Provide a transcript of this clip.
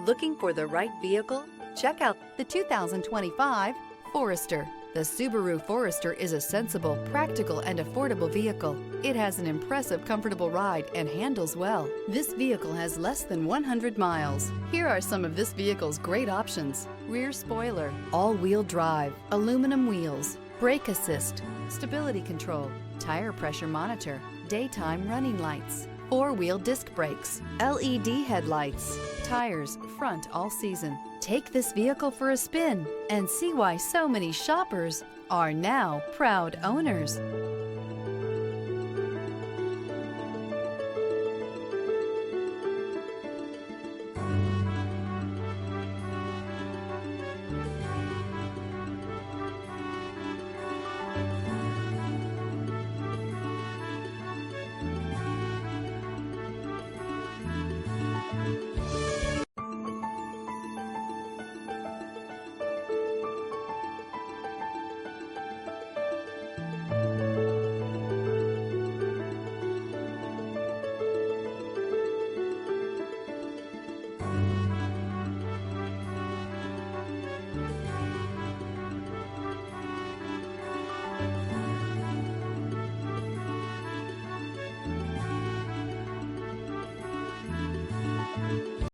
Looking for the right vehicle? Check out the 2025 Forester. The Subaru Forester is a sensible, practical, and affordable vehicle. It has an impressive, comfortable ride and handles well. This vehicle has less than 100 miles. Here are some of this vehicle's great options: rear spoiler, all-wheel drive, aluminum wheels, brake assist, stability control, tire pressure monitor, daytime running lights, four-wheel disc brakes, LED headlights, tires front all season. Take this vehicle for a spin and see why so many shoppers are now proud owners.